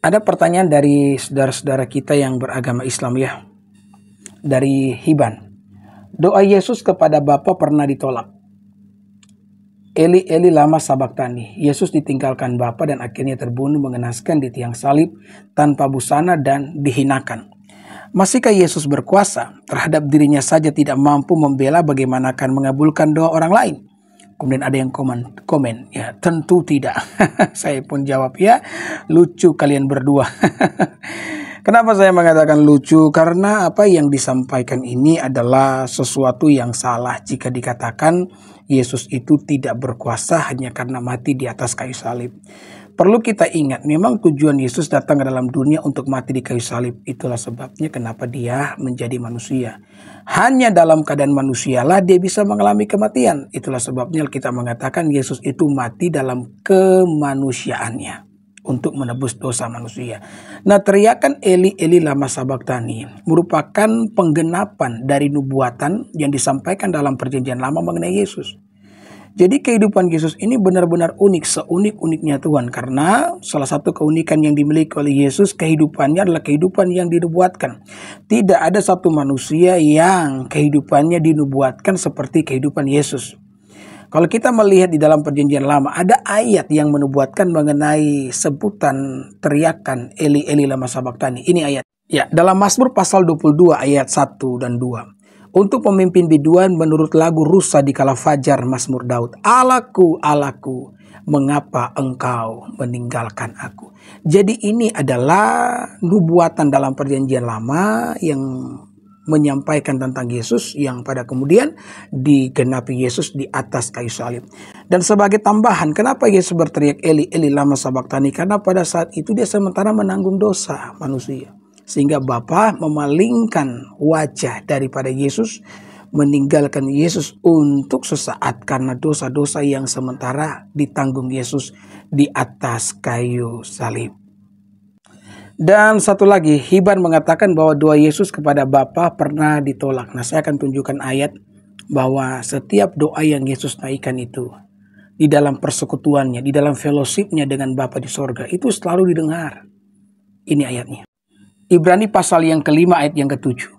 Ada pertanyaan dari saudara-saudara kita yang beragama Islam ya. Dari Hiban. Doa Yesus kepada Bapa pernah ditolak. Eli Eli lama sabachthani. Yesus ditinggalkan Bapa dan akhirnya terbunuh mengenaskan di tiang salib tanpa busana dan dihinakan. Masihkah Yesus berkuasa? Terhadap dirinya saja tidak mampu membela, bagaimana akan mengabulkan doa orang lain? Kemudian ada yang komen, ya tentu tidak. Saya pun jawab, ya lucu kalian berdua. Kenapa saya mengatakan lucu? Karena apa yang disampaikan ini adalah sesuatu yang salah jika dikatakan Yesus itu tidak berkuasa hanya karena mati di atas kayu salib. Perlu kita ingat, memang tujuan Yesus datang ke dalam dunia untuk mati di kayu salib. Itulah sebabnya kenapa dia menjadi manusia. Hanya dalam keadaan manusialah dia bisa mengalami kematian. Itulah sebabnya kita mengatakan Yesus itu mati dalam kemanusiaannya untuk menebus dosa manusia. Nah, teriakan Eli Eli lama sabachthani merupakan penggenapan dari nubuatan yang disampaikan dalam perjanjian lama mengenai Yesus. Jadi kehidupan Yesus ini benar-benar unik, seunik-uniknya Tuhan. Karena salah satu keunikan yang dimiliki oleh Yesus, kehidupannya adalah kehidupan yang dinubuatkan. Tidak ada satu manusia yang kehidupannya dinubuatkan seperti kehidupan Yesus. Kalau kita melihat di dalam perjanjian lama, ada ayat yang menubuatkan mengenai sebutan teriakan Eli Eli lama sabachthani. Ini ayat. Ya, dalam Mazmur pasal 22 ayat 1 dan 2. Untuk pemimpin biduan menurut lagu Rusa di kala fajar, Mazmur Daud. Allahku, Allahku, mengapa engkau meninggalkan aku? Jadi ini adalah nubuatan dalam perjanjian lama yang menyampaikan tentang Yesus yang pada kemudian digenapi Yesus di atas kayu salib. Dan sebagai tambahan, kenapa Yesus berteriak Eli Eli lama sabachthani? Karena pada saat itu dia sementara menanggung dosa manusia. Sehingga Bapa memalingkan wajah daripada Yesus, meninggalkan Yesus untuk sesaat karena dosa-dosa yang sementara ditanggung Yesus di atas kayu salib. Dan satu lagi, Hiban mengatakan bahwa doa Yesus kepada Bapa pernah ditolak. Nah, saya akan tunjukkan ayat bahwa setiap doa yang Yesus naikkan itu di dalam persekutuannya, di dalam fellowship-nya dengan Bapa di sorga, itu selalu didengar. Ini ayatnya. Ibrani pasal yang kelima ayat yang ketujuh.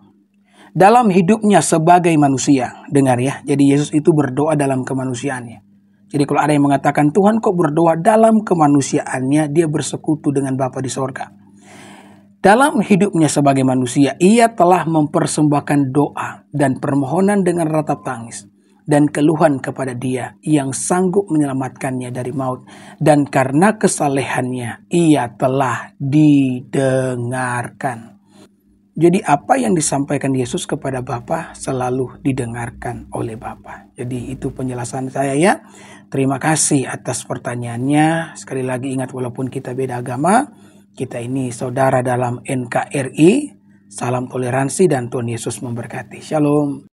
Dalam hidupnya sebagai manusia, dengar ya, jadi Yesus itu berdoa dalam kemanusiaannya. Jadi kalau ada yang mengatakan Tuhan kok berdoa dalam kemanusiaannya, dia bersekutu dengan Bapa di sorga. Dalam hidupnya sebagai manusia, ia telah mempersembahkan doa dan permohonan dengan ratap tangis dan keluhan kepada Dia yang sanggup menyelamatkannya dari maut. Dan karena kesalehannya, ia telah didengarkan. Jadi apa yang disampaikan Yesus kepada Bapa selalu didengarkan oleh Bapa. Jadi itu penjelasan saya ya. Terima kasih atas pertanyaannya. Sekali lagi ingat, walaupun kita beda agama, kita ini saudara dalam NKRI. Salam toleransi dan Tuhan Yesus memberkati. Shalom.